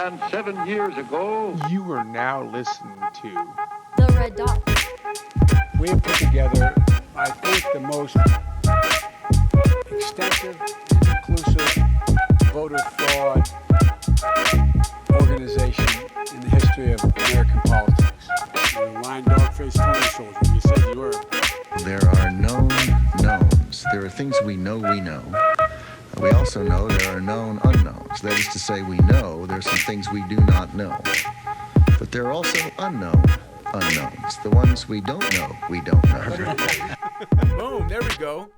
And 7 years ago... You are now listening to... The Red Dot. We have put together, I think, the most extensive and inclusive voter fraud organization in the history of American politics. You're a lying dog-faced Tony soldier. You said you were. There are known knowns. There are things we know we know. We also know there are known unknowns. That is to say, we know there are some things we do not know. But there are also unknown unknowns. The ones we don't know, we don't know. Boom, there we go.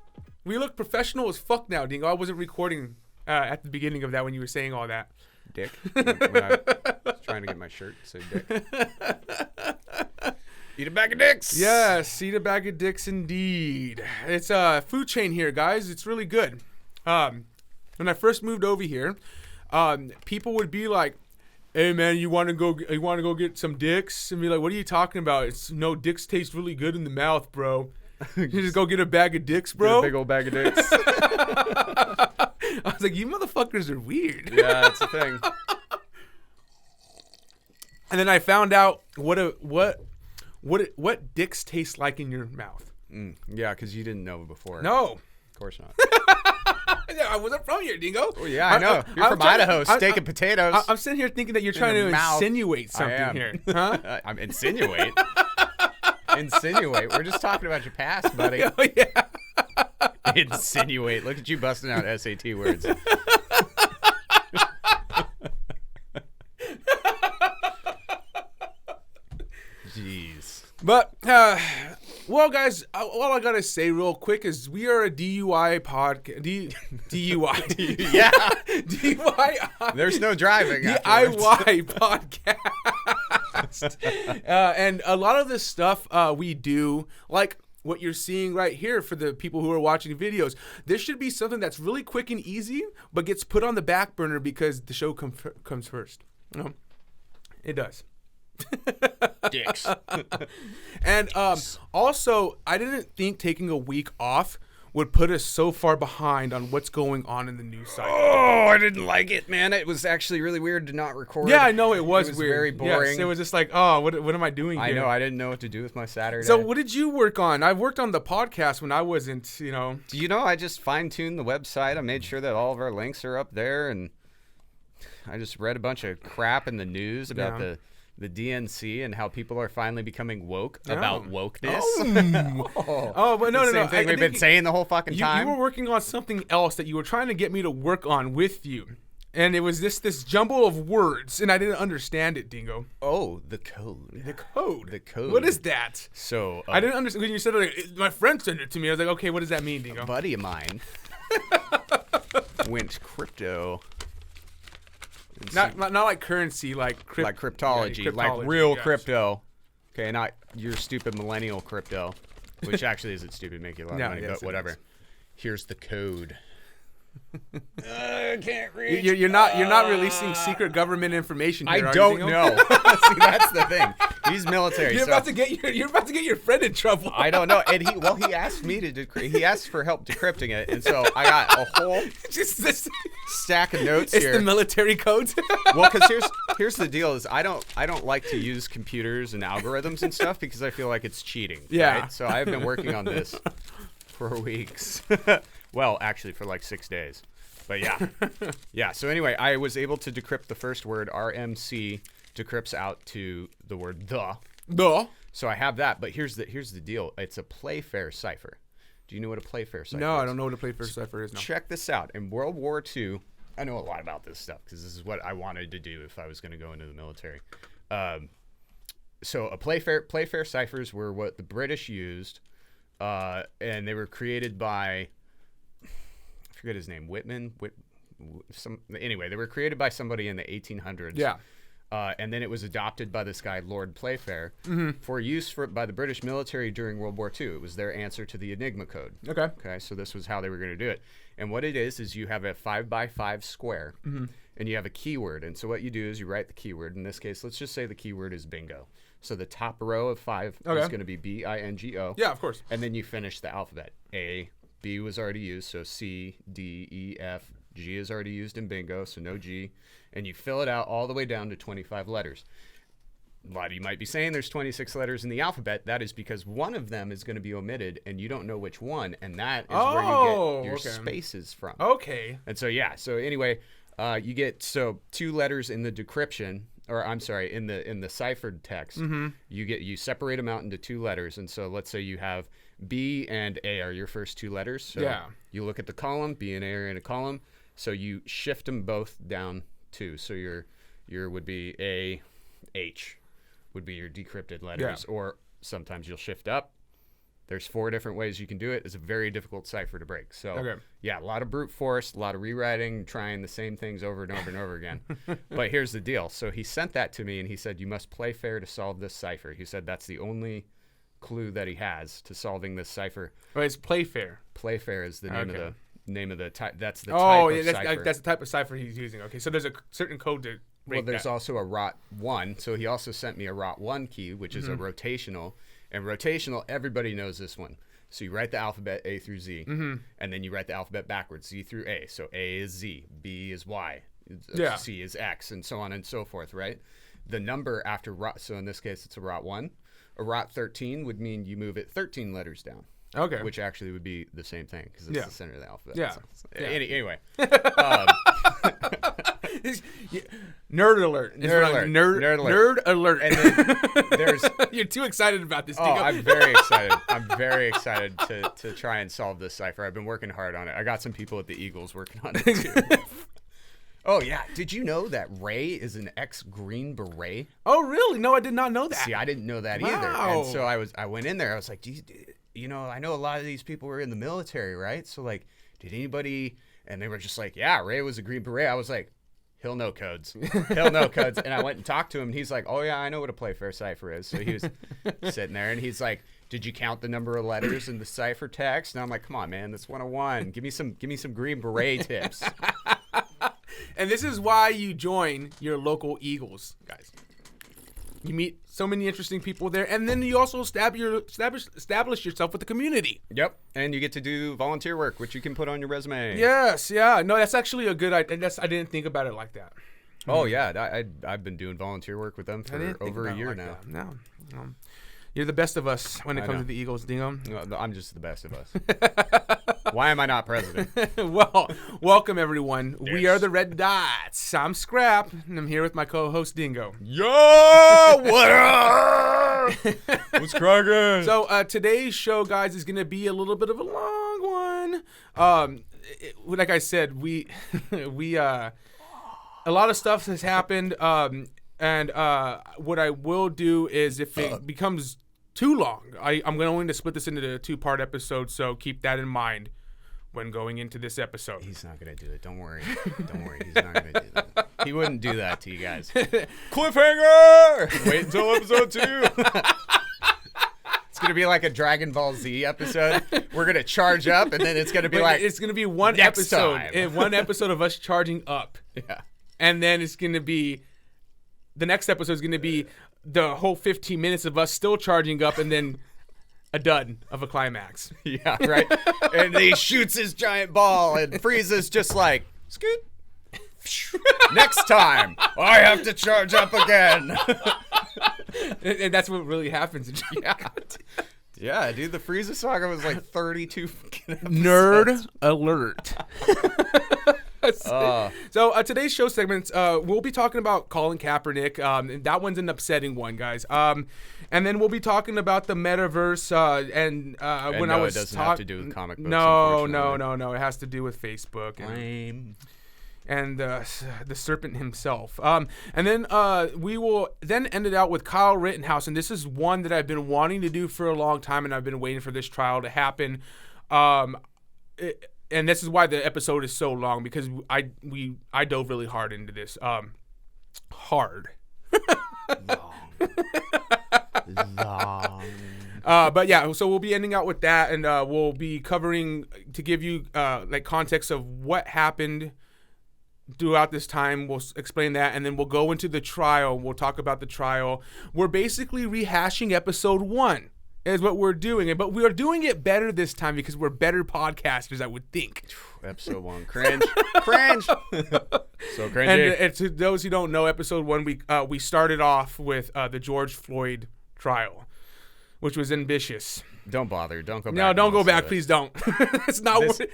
We look professional as fuck now, Dingo. I wasn't recording at the beginning of that when you were saying all that. Dick. When I was trying to get my shirt to say dick. Eat a bag of dicks. Yes, eat a bag of dicks indeed. It's a food chain here, guys. It's really good. When I first moved over here, people would be like, "Hey man, you want to go get some dicks?" And be like, "What are you talking about? It's no, dicks taste really good in the mouth, bro. You just go get a bag of dicks, bro." Get a big old bag of dicks. I was like, "You motherfuckers are weird." Yeah, that's a thing. And then I found out what dicks taste like in your mouth. Yeah, because you didn't know before. No, of course not. I wasn't from here, Dingo. Oh yeah, I know. You're from Idaho, steak and potatoes. I'm sitting here thinking that you're trying to insinuate something here. Huh? I'm insinuate. Insinuate. We're just talking about your past, buddy. Oh, yeah. Insinuate. Look at you busting out SAT words. Jeez. But, well, guys, all I gotta say real quick is we are a DUI podcast. DUI. Yeah. DUI. There's no driving. DIY podcast. And a lot of this stuff we do, like what you're seeing right here for the people who are watching videos, this should be something that's really quick and easy, but gets put on the back burner because the show comes first. No, it does. Dicks. And also, I didn't think taking a week off would put us so far behind on what's going on in the news cycle. Oh, I didn't like it, man. It was actually really weird to not record. Yeah, I know it was weird. Very boring. Yes, it was just like, oh, what am I doing here? I know. I didn't know what to do with my Saturday. So what did you work on? I worked on the podcast when I wasn't, I just fine-tuned the website. I made sure that all of our links are up there, and I just read a bunch of crap in the news about the DNC and how people are finally becoming woke about wokeness. Oh, but no. Same thing we've been saying the whole fucking time. You were working on something else that you were trying to get me to work on with you. And it was this jumble of words, and I didn't understand it, Dingo. Oh, the code. The code. The code. What is that? So I didn't understand when you said like, my friend sent it to me. I was like, okay, what does that mean, Dingo? A buddy of mine went crypto. Not like currency, like cryptology, like real crypto. Okay, not your stupid millennial crypto, which actually isn't stupid, make you a lot of money, but whatever. Here's the code. I can't read. You're not releasing secret government information here, I don't know. See, that's the thing. He's military. You're about to get your friend in trouble. I don't know. And he asked me to he asked for help decrypting it, and so I got a whole stack of notes here. It's the military codes. Well, because here's the deal: is I don't like to use computers and algorithms and stuff because I feel like it's cheating. Yeah. Right? So I've been working on this for weeks. Well, actually, for like 6 days. But yeah. Yeah. So anyway, I was able to decrypt the first word. RMC decrypts out to the word the. The. So I have that. But here's the deal. It's a Playfair cipher. Do you know what a Playfair cipher is? No, I don't know what a Playfair cipher is. No. Check this out. In World War II, I know a lot about this stuff because this is what I wanted to do if I was going to go into the military. So a Playfair ciphers were what the British used, and they were created by, I forget his name, Whitman. Anyway, they were created by somebody in the 1800s. Yeah. And then it was adopted by this guy, Lord Playfair, for use by the British military during World War II. It was their answer to the Enigma code. Okay, so this was how they were going to do it. And what it is you have a 5x5 square, and you have a keyword. And so what you do is you write the keyword. In this case, let's just say the keyword is bingo. So the top row of 5 is going to be B-I-N-G-O. Yeah, of course. And then you finish the alphabet. A, B was already used, so C, D, E, F, G is already used in bingo, so no G. And you fill it out all the way down to 25 letters. A lot of you might be saying there's 26 letters in the alphabet. That is because one of them is going to be omitted, and you don't know which one, and that is where you get your spaces from. Okay. And so, yeah. So anyway, you get 2 letters in the decryption, or I'm sorry, in the ciphered text. Mm-hmm. You separate them out into 2 letters, and so let's say you have B and A are your first 2 letters. So you look at the column, B and A are in a column. So you shift them both down 2. So your would be A, H. Would be your decrypted letters, or sometimes you'll shift up. There's 4 different ways you can do it. It's a very difficult cipher to break. So, yeah, a lot of brute force, a lot of rewriting, trying the same things over and over and over again. But here's the deal. So he sent that to me, and he said, you must play fair to solve this cipher. He said that's the only clue that he has to solving this cipher. Oh, it's play fair. Play fair is the name of the type. That's the type of cipher. That's the type of cipher he's using. Okay, so there's a certain code to... Well, there's also a ROT 1. So he also sent me a ROT 1 key, which is a rotational. And rotational, everybody knows this one. So you write the alphabet A through Z, and then you write the alphabet backwards, Z through A. So A is Z, B is Y, C is X, and so on and so forth, right? The number after ROT, so in this case it's a ROT 1. A ROT 13 would mean you move it 13 letters down. Okay. Which actually would be the same thing because it's the center of the alphabet. Yeah. So, anyway. Nerd alert. Nerd alert. And then there's... You're too excited about this, Oh, Dingo. I'm very excited. I'm very excited to try and solve this cipher. I've been working hard on it. I got some people at the Eagles working on it, too. Oh, yeah. Did you know that Ray is an ex-Green Beret? Oh, really? No, I did not know that. See, I didn't know that either. And so I went in there. I was like, you know, I know a lot of these people were in the military, right? So, like, did anybody... And they were just like, yeah, Ray was a Green Beret. I was like, he'll know codes. He'll know codes. And I went and talked to him, and he's like, oh, yeah, I know what a play fair cipher is. So he was sitting there, and he's like, did you count the number of letters in the cipher text? And I'm like, come on, man, that's 101. Give me some Green Beret tips. And this is why you join your local Eagles, guys. You meet so many interesting people there, and then you also establish yourself with the community. Yep, and you get to do volunteer work, which you can put on your resume. Yes, yeah. No, that's actually a good idea. I didn't think about it like that. Oh, yeah. I've been doing volunteer work with them for over a year now. No. You're the best of us when it comes to the Eagles, Dingo. No, I'm just the best of us. Why am I not president? Well, welcome, everyone. Yes. We are the Red Dots. I'm Scrap, and I'm here with my co-host, Dingo. Yo, what up? What's cracking? So today's show, guys, is going to be a little bit of a long one. Like I said, we a lot of stuff has happened, and what I will do is if it becomes too long, I'm going to split this into a 2-part episode, so keep that in mind when going into this episode. He's not going to do it. Don't worry. He's not going to do that. He wouldn't do that to you guys. Cliffhanger! Wait until episode 2. It's going to be like a Dragon Ball Z episode. We're going to charge up, and then it's going to be it's going to be one episode of us charging up. Yeah. And then it's going to be, the next episode is going to be the whole 15 minutes of us still charging up, and then a dud of a climax. Yeah, right. And he shoots his giant ball, and Frieza's just like, scoot. Next time, I have to charge up again. And that's what really happens. Yeah, dude, the Frieza saga was like 32 fucking episodes. Nerd alert. So today's show segments, we'll be talking about Colin Kaepernick. And that one's an upsetting one, guys. And then we'll be talking about the metaverse. And when I was it doesn't have to do with comic books. No. It has to do with Facebook. Lame. And the serpent himself. And then we will then end it out with Kyle Rittenhouse. And this is one that I've been wanting to do for a long time, and I've been waiting for this trial to happen. And this is why the episode is so long, because I dove really hard into this. Hard. Long. But yeah, so we'll be ending out with that, and we'll be covering, to give you like context of what happened throughout this time. We'll explain that, and then we'll go into the trial. We'll talk about the trial. We're basically rehashing episode 1. is what we're doing. But we are doing it better this time because we're better podcasters, I would think. Episode 1. Cringe. Cringe. So cringy. And to those who don't know, episode 1, we started off with the George Floyd trial, which was ambitious. Don't bother. Don't go back. No, don't go back. Please don't. It's not worth it.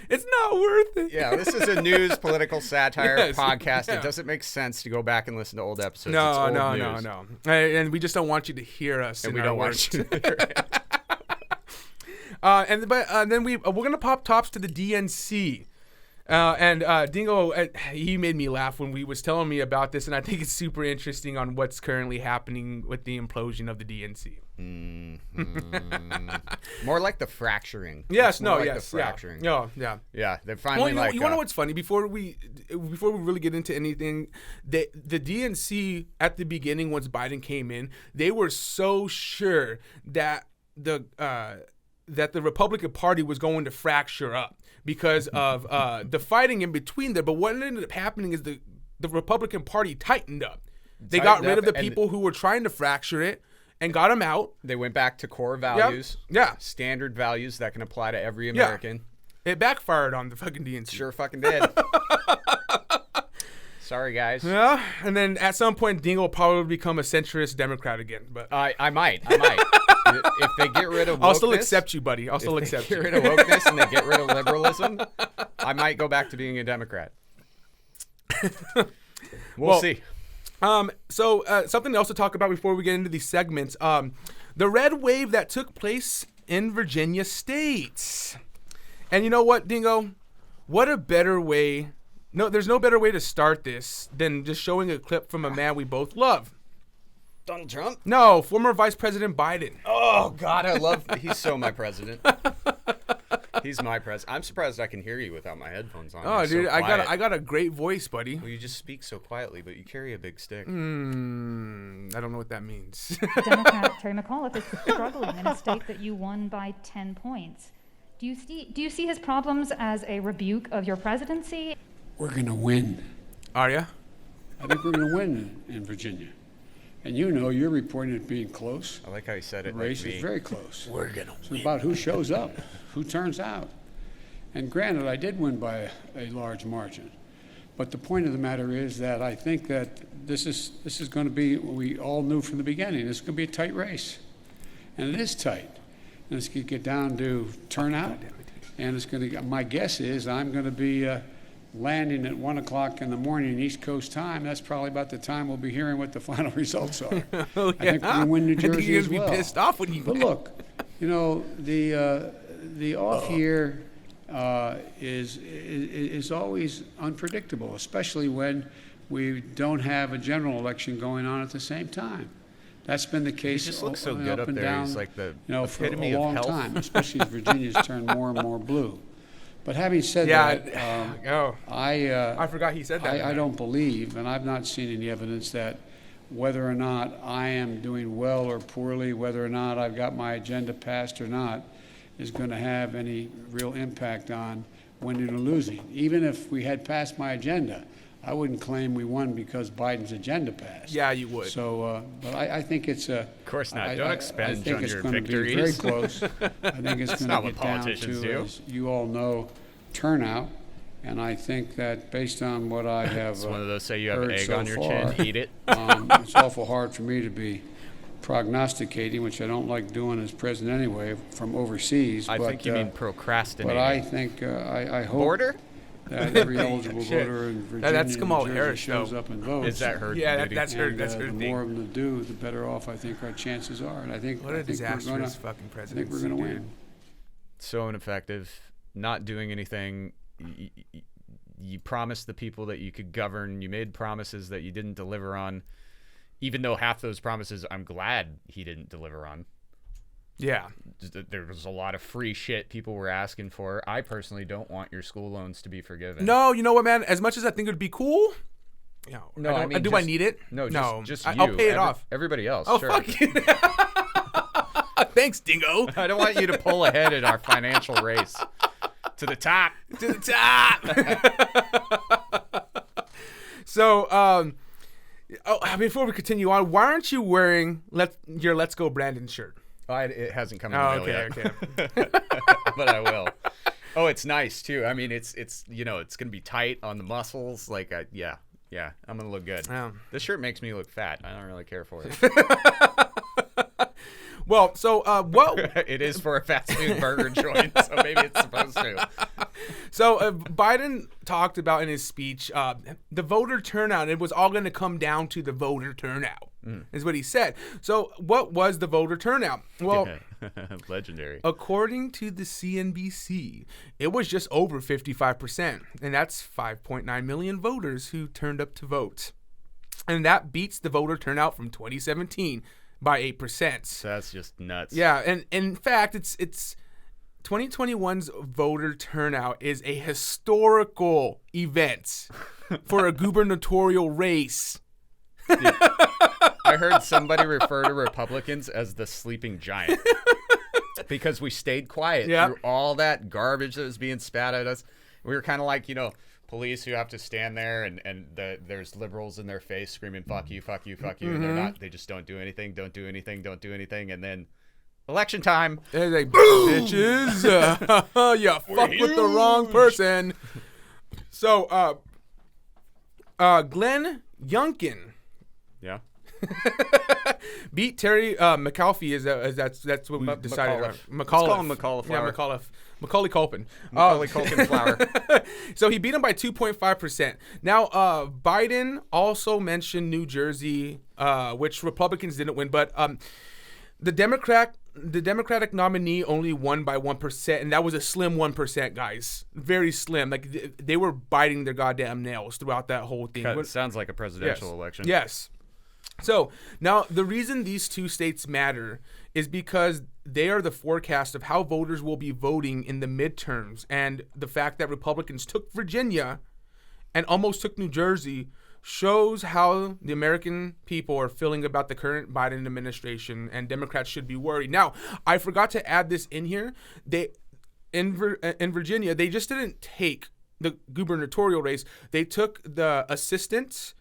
Yeah, this is a news political satire podcast. Yeah. It doesn't make sense to go back and listen to old episodes. No. It's old news. And we just don't want you to hear us. And we don't want you to hear it. Then we're gonna pop tops to the DNC. Dingo, he made me laugh when he was telling me about this, and I think it's super interesting on what's currently happening with the implosion of the DNC. More like the fracturing. Yes, The fracturing. Yeah. Yeah, they're finally you wanna know what's funny? Before we really get into anything, the DNC at the beginning, once Biden came in, they were so sure that the Republican Party was going to fracture up because of the fighting in between there. But what ended up happening is the Republican Party tightened up. They got rid of the people who were trying to fracture it and got them out. They went back to core values. Yeah. Standard values that can apply to every American. Yeah. It backfired on the fucking DNC. Sure fucking did. Sorry, guys. Yeah, and then at some point, Dingo will probably become a centrist Democrat again. But I might. If they get rid of wokeness, I'll still accept you, buddy. I'll still accept you. If they get rid of wokeness and they get rid of liberalism, I might go back to being a Democrat. We'll see. So something else to talk about before we get into these segments. The red wave that took place in Virginia State. And you know what, Dingo? What a better way. No, there's no better way to start this than just showing a clip from a man we both love. Donald Trump? No, former Vice President Biden. Oh, God, he's so my president. He's my president. I'm surprised I can hear you without my headphones on. Oh, You're dude, so quiet. I got a great voice, buddy. Well, you just speak so quietly, but you carry a big stick. I don't know what that means. Democrat Terry McAuliffe is struggling in a state that you won by 10 points. Do you see his problems as a rebuke of your presidency? We're going to win. Are ya? I think we're going to win in Virginia. And you're reporting it being close. I like how you said it. The race like is very close. We're gonna win. It's about who shows up, who turns out. And granted, I did win by a large margin. But the point of the matter is that I think that this is going to be what we all knew from the beginning. This is going to be a tight race. And it is tight. And it's going to get down to turnout. And it's going to, my guess is I'm going to be landing at 1 o'clock in the morning East Coast time. That's probably about the time we'll be hearing what the final results are. I think we're going to win New Jersey as well. You're going to be pissed off when you But win. look, the off year is always unpredictable, especially when we don't have a general election going on at the same time. That's been the case. He just looks so good up up and there. down, He's like the for a epitome of long health. time, especially as Virginia's turned more and more blue. But having said that, I forgot he said that. I don't believe, and I've not seen any evidence that whether or not I am doing well or poorly, whether or not I've got my agenda passed or not, is going to have any real impact on winning or losing. Even if we had passed my agenda, I wouldn't claim we won because Biden's agenda passed. Yeah, you would. So, but I think it's a. Of course not. Don't I expend think on it's your going to be very victories. close. I think it's going not to what get down politicians to, do. as you all know, turnout. And I think that based on what I have It's one of those say you have heard egg so on your far, chin, eat it. it's awful hard for me to be prognosticating, which I don't like doing as president anyway, from overseas. I think you mean procrastinating. But I think I hope Border? that every eligible Shit. voter in Virginia That's and Kamala New Jersey Harris, shows though. up and votes. Is that her Yeah, duty? that's her. That's her the thing. more of them that do, the better off I think our chances are. And I think What a I think we're disastrous gonna, fucking I presidency. think we're going to dude. win. So ineffective, not doing anything. You promised the people that you could govern. You made promises that you didn't deliver on, even though half those promises I'm glad he didn't deliver on. Yeah. There was a lot of free shit people were asking for. I personally don't want your school loans to be forgiven. No, you know what, man? As much as I think it would be cool, No, I mean, do I need it? No, just you. I'll pay it off. Everybody else, Oh, sure. fuck you. Thanks, Dingo. I don't want you to pull ahead in our financial race. To the top. To the top. So, before we continue on, why aren't you wearing your Let's Go Brandon shirt? It hasn't come in the mail yet. Okay. But I will. Oh, it's nice too. I mean, it's it's gonna be tight on the muscles. Like, yeah, I'm gonna look good. This shirt makes me look fat. I don't really care for it. Well, so it is for a fast food burger joint, so maybe it's supposed to. So Biden talked about in his speech the voter turnout. It was all going to come down to the voter turnout, is what he said. So what was the voter turnout? Well, legendary. According to the CNBC, it was just over 55%, and that's 5.9 million voters who turned up to vote. And that beats the voter turnout from 2017 by 8%. So that's just nuts. Yeah, and in fact, it's 2021's voter turnout is a historical event for a gubernatorial race. Dude, I heard somebody refer to Republicans as the sleeping giant because we stayed quiet through all that garbage that was being spat at us. We were kind of like, police who have to stand there and there's liberals in their face screaming, fuck you, fuck you, fuck you. And they just don't do anything. And then election time. They're like, bitches, you fuck with the wrong person. So, Glenn Youngkin. Yeah. Beat Terry McAuliffe. That's what we decided. McAuliffe. Let's call him McAuliffe. Yeah, McAuliffe. Macaulay Culkin. Macaulay Culkin flower. So he beat him by 2.5%. Now, Biden also mentioned New Jersey, which Republicans didn't win, but the Democratic nominee only won by 1%, and that was a slim 1%, guys. Very slim. Like they were biting their goddamn nails throughout that whole thing. It sounds like a presidential election. Yes. So now the reason these two states matter is because they are the forecast of how voters will be voting in the midterms, and the fact that Republicans took Virginia and almost took New Jersey shows how the American people are feeling about the current Biden administration, and Democrats should be worried. Now, I forgot to add this in here. In Virginia, they just didn't take the gubernatorial race. They took the assistant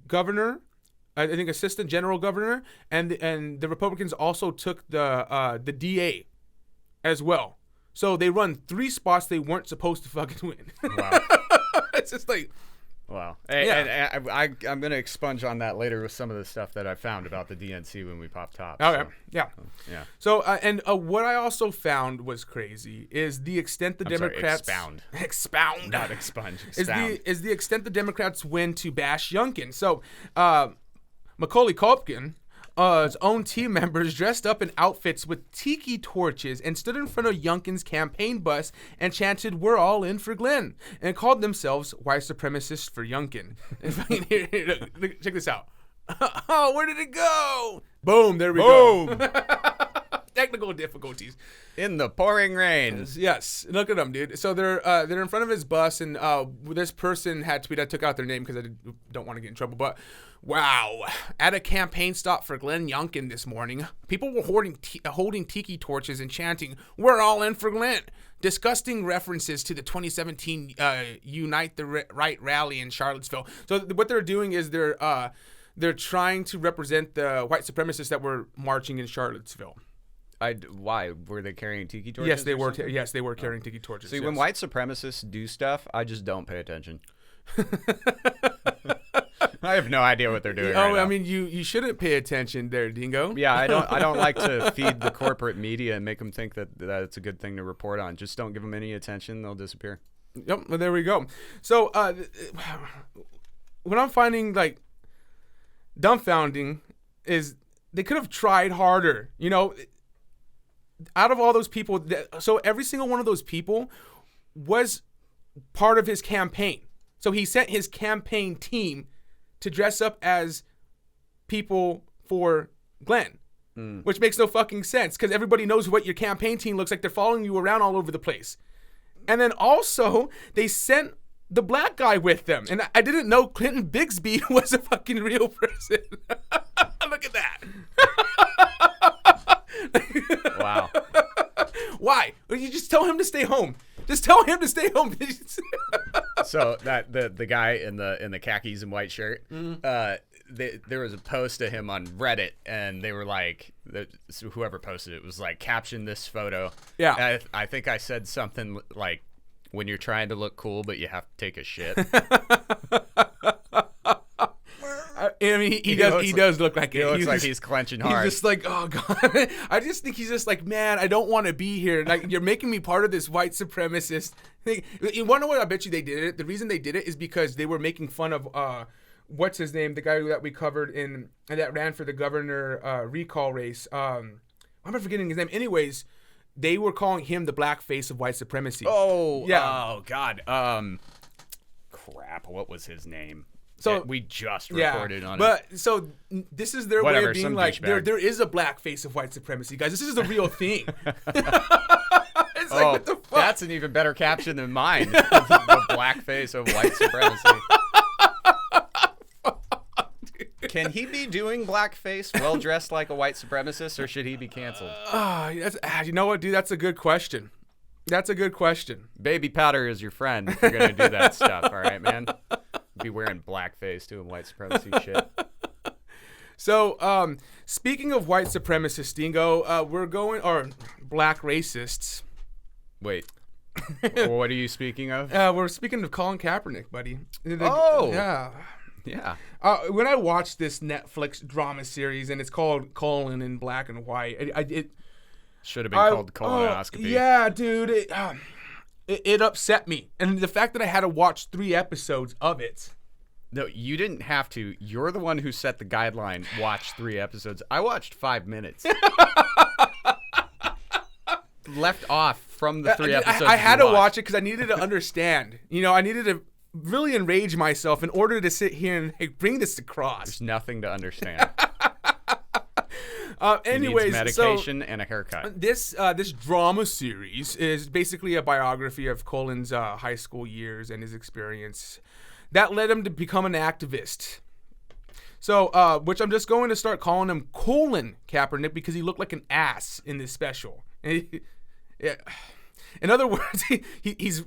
governor, I think assistant general governor, and the Republicans also took the DA as well. So they run 3 spots they weren't supposed to fucking win. Wow. It's just like... Wow. And I'm going to expunge on that later with some of the stuff that I found about the DNC when we pop top. Okay. Yeah. Yeah. So, what I also found was crazy is the extent the Democrats... Expound. Not expunge. Expound. Is the extent the Democrats win to bash Youngkin. So, Macaulay Culkin, his own team members dressed up in outfits with tiki torches and stood in front of Youngkin's campaign bus and chanted, "We're all in for Glenn," and called themselves white supremacists for Youngkin. Here, check this out. Oh, where did it go? Boom, there we go. Technical difficulties. In the pouring rain. Yes, look at them, dude. So they're in front of his bus, and this person had tweeted. I took out their name because I don't want to get in trouble, but wow. At a campaign stop for Glenn Youngkin this morning, people were holding tiki torches and chanting, "We're all in for Glenn." Disgusting references to the 2017 Unite the Right rally in Charlottesville. So what they're doing is they're trying to represent the white supremacists that were marching in Charlottesville. Why were they carrying tiki torches? Yes, they were. Yes, they were carrying tiki torches. See, when white supremacists do stuff, I just don't pay attention. I have no idea what they're doing. Oh, right now. I mean, you shouldn't pay attention there, Dingo. Yeah, I don't like to feed the corporate media and make them think that it's a good thing to report on. Just don't give them any attention; they'll disappear. Yep. Well, there we go. So, what I'm finding like dumbfounding is they could have tried harder. Out of all those people, so every single one of those people was part of his campaign. So he sent his campaign team to dress up as people for Glenn, which makes no fucking sense because everybody knows what your campaign team looks like. They're following you around all over the place. And then also they sent the black guy with them. And I didn't know Clinton Bigsby was a fucking real person. Look at that. Wow. Why? You just tell him to stay home. Just tell him to stay home. So that the guy in the khakis and white shirt, there was a post of him on Reddit, and they were like, so whoever posted it was like, caption this photo. Yeah. I think I said something like, when you're trying to look cool, but you have to take a shit. I mean, he does look like it. He looks like he's clenching hard. He's just like, oh god. I just think he's just like, man, I don't want to be here. Like, you're making me part of this white supremacist thing. You want to know what? I bet you they did it. The reason they did it is because they were making fun of what's his name, the guy that we covered that ran for the governor recall race. Why am I forgetting his name? Anyways, they were calling him the black face of white supremacy. Oh, yeah. Oh God. Crap. What was his name? So we just recorded on it. But so this is their way of being like, douchebag. there is a black face of white supremacy, guys. This is a real thing. It's like, what the fuck? That's an even better caption than mine. The black face of white supremacy. Can he be doing blackface well dressed like a white supremacist, or should he be canceled? You know what, dude? That's a good question. That's a good question. Baby powder is your friend if you're going to do that stuff, all right, man? Be wearing blackface doing white supremacy shit. So, speaking of white supremacists, Dingo, we're going, or black racists. Wait. What are you speaking of? We're speaking of Colin Kaepernick, buddy. Oh! Yeah. Yeah. When I watched this Netflix drama series, and it's called Colin in Black and White, it should have been called colonoscopy. Yeah, dude. It upset me. And the fact that I had to watch 3 episodes of it. No, you didn't have to. You're the one who set the guideline. Watch 3 episodes. I watched 5 minutes. Left off from the 3 episodes. I had to watch it because I needed to understand. You know, I needed to really enrage myself in order to sit here and, hey, bring this across. There's nothing to understand. Anyways, he needs medication and a haircut. This drama series is basically a biography of Colin's high school years and his experience that led him to become an activist. So, which I'm just going to start calling him Colin Kaepernick because he looked like an ass in this special. Yeah. In other words, he's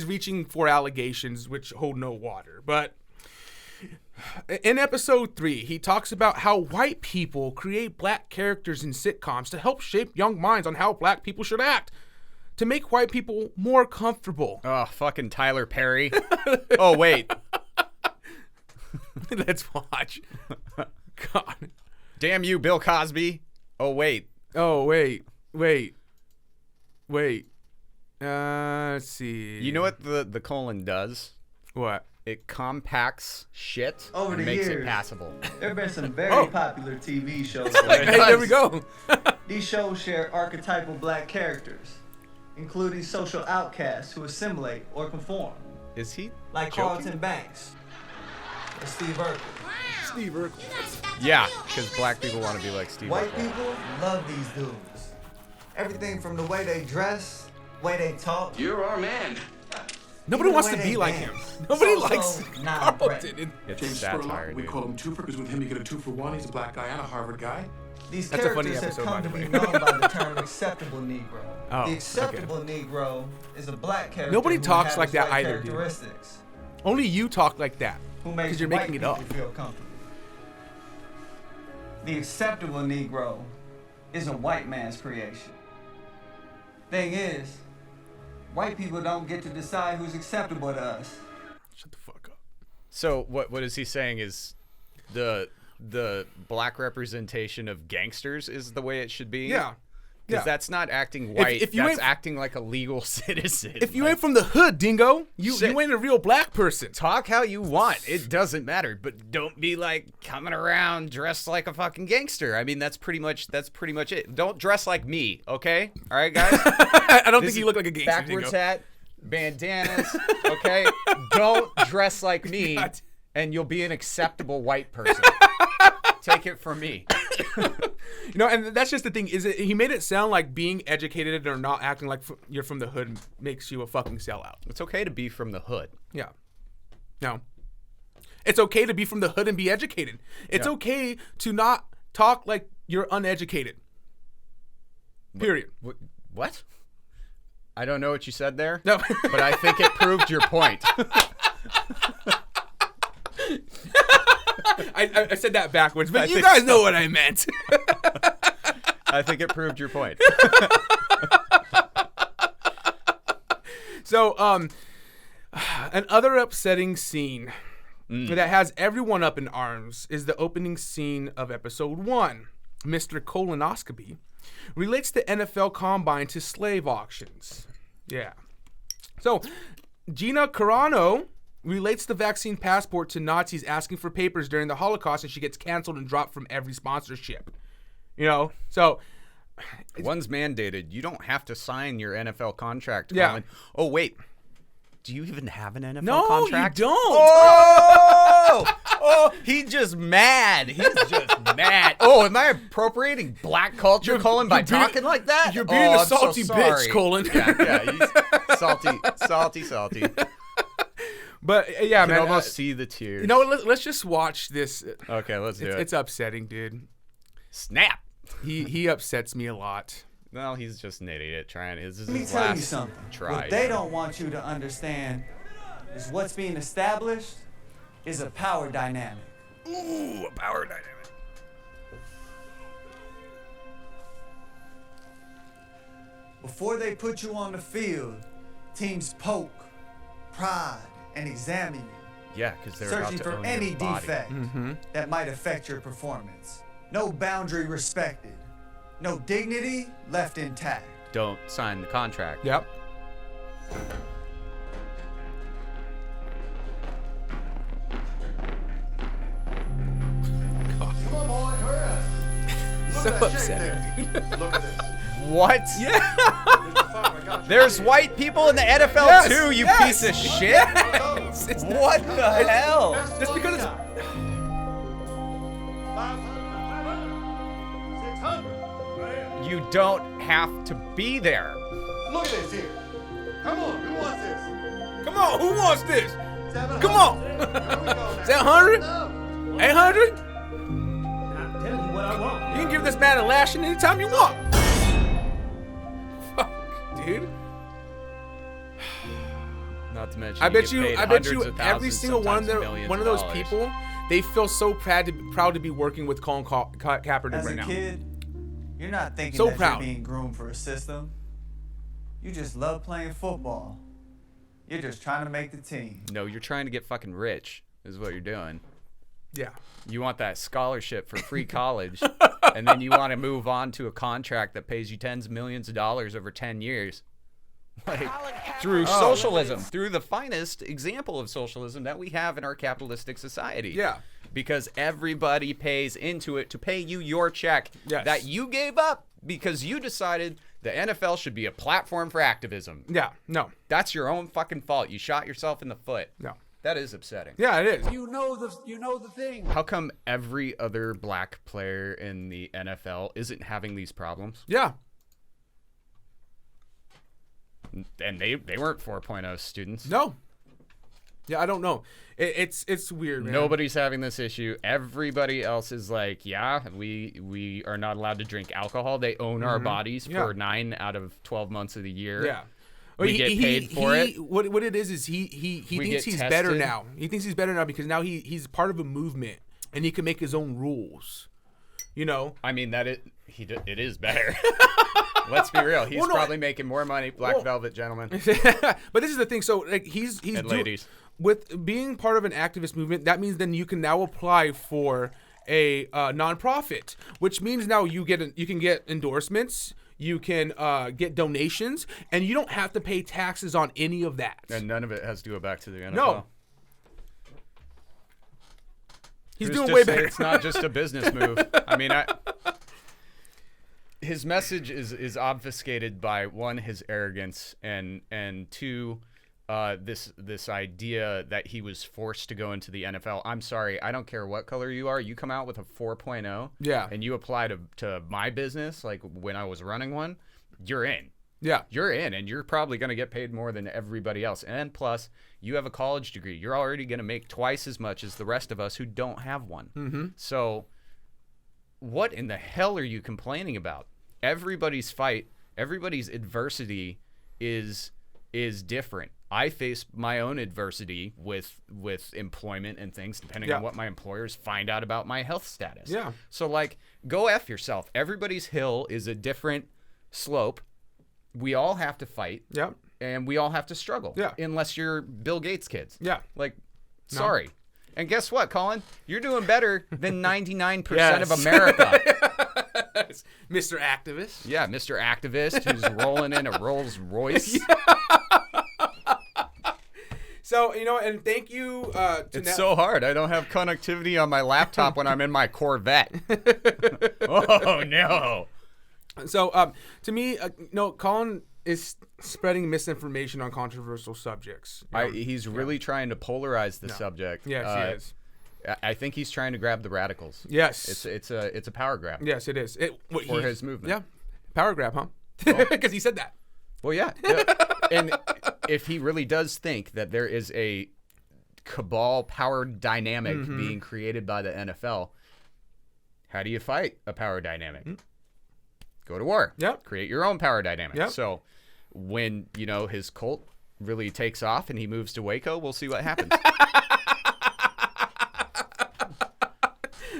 reaching for allegations which hold no water. But in episode 3, he talks about how white people create black characters in sitcoms to help shape young minds on how black people should act, to make white people more comfortable. Oh, fucking Tyler Perry. Oh, wait. Let's watch. God. Damn you, Bill Cosby. Oh, wait. Oh, wait. Let's see. You know what the colon does? What? It compacts shit Over and the makes years, it passable. there have been some very popular TV shows. Hey, there we go. These shows share archetypal black characters, including social outcasts who assimilate or conform, Is he like joking? Carlton Banks or Steve Urkel. Steve Urkel. Yeah, because black people want to be like Steve White Urkel. people love these dudes. Everything from the way they dress, way they talk. You're our man. Nobody even wants the to way be they like dance. him. Nobody So, likes non-threatening. Carlton. It's James satire, Spurlock, we dude. call him Twofer because with him you get a 2-for-1. He's a black guy and a Harvard guy. These That's a funny characters episode, have come by to the be way. known by the term acceptable Negro. Oh, The acceptable Negro is a black character Nobody who talks like inhabits that white either, dude. characteristics, Only you talk like that. who makes Because you're white making it people up. feel comfortable. The acceptable Negro is a white man's creation. Thing is, white people don't get to decide who's acceptable to us. Shut the fuck up. So what is he saying is the black representation of gangsters is the way it should be? Yeah. Because that's not acting white. if you that's ain't- acting like a legal citizen. If you Like, ain't from the hood, Dingo, you Shit. ain't a real black person. talk how you want, it doesn't matter. But don't be like coming around dressed like a fucking gangster. I mean, that's pretty much it. Don't dress like me, okay? All right, guys. I don't This think you is look like a gangster, backwards Dingo. hat, bandanas, okay? Don't dress like me, God. and you'll be an acceptable white person. Take it from me. You know, and that's just the thing. Is he made it sound like being educated or not acting like you're from the hood makes you a fucking sellout. It's okay to be from the hood. Yeah. No. It's okay to be from the hood and be educated. It's Yeah. okay to not talk like you're uneducated. Period. What? I don't know what you said there. No. But I think it proved your point. I said that backwards, but you guys know what I meant. I think it proved your point. So, another upsetting scene that has everyone up in arms is the opening scene of episode 1. Mr. Colonoscopy relates the NFL Combine to slave auctions. Yeah. So, Gina Carano relates the vaccine passport to Nazis asking for papers during the Holocaust, and she gets canceled and dropped from every sponsorship. You know, so one's mandated. You don't have to sign your NFL contract. Yeah. Colin. Oh wait, do you even have an NFL no, contract? you don't. Oh, he's just mad. He's just mad. Oh, am I appropriating black culture, Colin, by talking like that? You're being a salty bitch, sorry. Colin. Yeah, he's salty. But yeah, I can man, almost see the tears. You know, let's just watch this. Okay, let's do it. It's upsetting, dude. Snap. He upsets me a lot. Well, he's just an idiot trying. This is Let me his tell you last something. try. What they don't want you to understand is what's being established is a power dynamic. Ooh, a power dynamic. Before they put you on the field, teams poke, prod, and examine you, Yeah, because they're about searching to for own any your body. defect that might affect your performance. No boundary respected. No dignity left intact. Don't sign the contract. Yep. So upsetting. What? Yeah. There's white people in the NFL Yes, too, you yes, piece of shit. yes. It's What the hell? just because it's You don't have to be there. Look at this here. Come on, who wants this? come on, who wants this? 700. Come on. Here we go now. Is that 100? No. 800? I'm telling you what I want. You can give this man a lashing anytime you want. Fuck, dude. Not to mention, I bet you, get paid every hundreds of single thousands, one of sometimes millions those dollars. people, they feel so proud to be working with Colin Kaepernick As right a now. kid, you're not thinking So that proud. you're being groomed for a system. You just love playing football. You're just trying to make the team. No, you're trying to get fucking rich, is what you're doing. Yeah. You want that scholarship for free college, and then you want to move on to a contract that pays you tens of millions of dollars over 10 years. Like, through socialism, through the finest example of socialism that we have in our capitalistic society. Yeah. Because everybody pays into it to pay you your check Yes. that you gave up because you decided the NFL should be a platform for activism. Yeah. No. That's your own fucking fault. You shot yourself in the foot. No. That is upsetting. Yeah, it is. You know the thing. How come every other black player in the NFL isn't having these problems? Yeah. And they weren't 4.0 students. No. Yeah, I don't know. It's weird, man. Nobody's having this issue. Everybody else is like, yeah, we are not allowed to drink alcohol. They own our bodies for 9 out of 12 months of the year. Yeah. We get paid for it. What it is he We thinks get he's better tested. now. He thinks he's better now because now he's part of a movement and he can make his own rules. You know? I mean, it is better. Let's be real. He's probably making more money, Black Velvet gentleman. But this is the thing. So like he's And ladies. With being part of an activist movement, that means then you can now apply for a nonprofit, which means now you can get endorsements, you can get donations, and you don't have to pay taxes on any of that. And none of it has to go back to the NFL. No. He's Who's doing to way say better. It's not just a business move. I mean, his message is obfuscated by, one, his arrogance, and two, this idea that he was forced to go into the NFL. I'm sorry, I don't care what color you are. You come out with a 4.0, Yeah. and you apply to my business, like when I was running one, you're in. Yeah. You're in, and you're probably going to get paid more than everybody else. And plus, you have a college degree. You're already going to make twice as much as the rest of us who don't have one. Mm-hmm. So what in the hell are you complaining about? Everybody's fight, everybody's adversity is different. I face my own adversity with employment and things, depending on what my employers find out about my health status. Yeah. So, like, go F yourself. Everybody's hill is a different slope. We all have to fight. Yep. And we all have to struggle. Yeah. Unless you're Bill Gates' kids. Yeah. Like, sorry. And guess what, Colin? You're doing better than 99% Yes. of America. Mr. Activist. Yeah, Mr. Activist who's rolling in a Rolls Royce. So, you know, and thank you to It's so hard. I don't have connectivity on my laptop when I'm in my Corvette. Oh, no. So, to me, no, Colin is spreading misinformation on controversial subjects. He's really trying to polarize the subject. Yes, he is. I think he's trying to grab the radicals. Yes. It's a power grab. Yes, it is. For his movement. Yeah. Power grab, huh? Because he said that. Well, yeah. And if he really does think that there is a cabal power dynamic being created by the NFL, how do you fight a power dynamic? Go to war. Yep. Create your own power dynamic. Yep. So when, you know, his cult really takes off and he moves to Waco, we'll see what happens.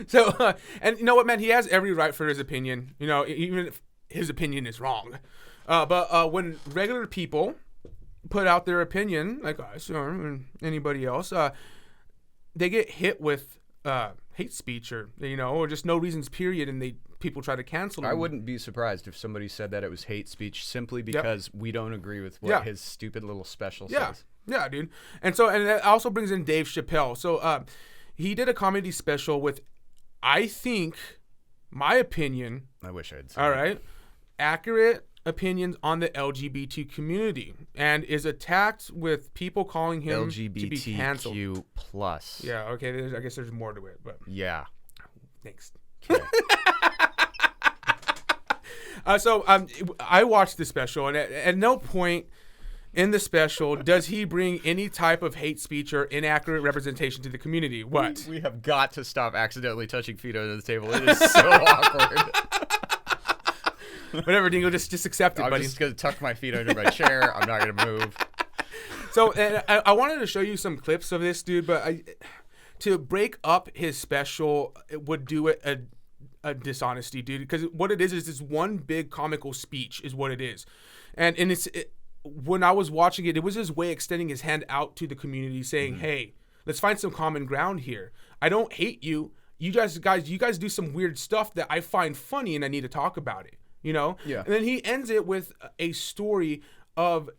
So, and you know what, man? He has every right for his opinion, you know, even if his opinion is wrong. But when regular people put out their opinion, like us or anybody else, they get hit with hate speech or, you know, or just no reasons, period, and people try to cancel them. I wouldn't be surprised if somebody said that it was hate speech simply because we don't agree with what his stupid little special says. Yeah, dude. And so, and it also brings in Dave Chappelle. So he did a comedy special with, I think, my opinion. I wish I'd seen all right. Accurate opinions on the LGBT community, and is attacked with people calling him to be canceled. LGBTQ+. Yeah, okay, I guess there's more to it, but yeah. Thanks. So I watched the special, and at no point in the special does he bring any type of hate speech or inaccurate representation to the community. What? We have got to stop accidentally touching feet under the table. It is so awkward. Whatever, Dingo, just accept it, buddy. I'm just going to tuck my feet under my chair. I'm not going to move. So, and I wanted to show you some clips of this, dude, but to break up his special, it would do it a dishonesty, dude, because what it is this one big comical speech is what it is. And when I was watching it, it was his way extending his hand out to the community saying, hey, let's find some common ground here. I don't hate you. You guys do some weird stuff that I find funny and I need to talk about it. You know? Yeah. And then he ends it with a story of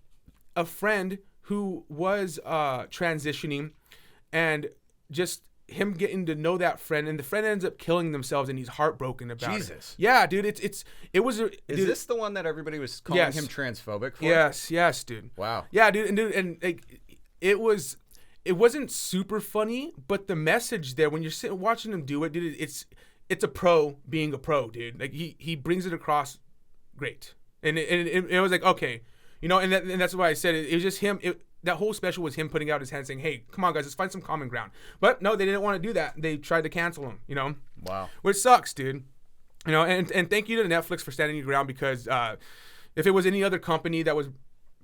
a friend who was transitioning, and just him getting to know that friend, and the friend ends up killing themselves, and he's heartbroken about Jesus. it. Yeah, dude, it was. Is this the one that everybody was calling him transphobic for? Yes, dude. Wow. Yeah, dude, and like, it wasn't super funny, but the message there, when you're sitting watching him do it, dude, it's a pro being a pro, dude. Like he brings it across great, and it was like, okay, you know, and that's why I said it was just him. That whole special was him putting out his hand saying, hey, come on, guys, let's find some common ground. But no, they didn't want to do that. They tried to cancel him, you know? Wow. Which sucks, dude. You know, and thank you to Netflix for standing your ground, because if it was any other company that was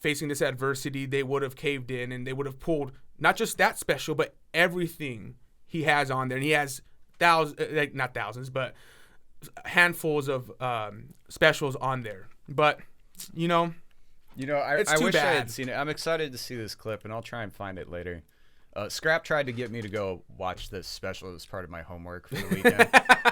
facing this adversity, they would have caved in and they would have pulled not just that special, but everything he has on there. And he has not thousands, but handfuls of specials on there. But, you know, I it's too wish I bad. had seen it. I'm excited to see this clip, and I'll try and find it later. Scrap tried to get me to go watch this special as part of my homework for the weekend.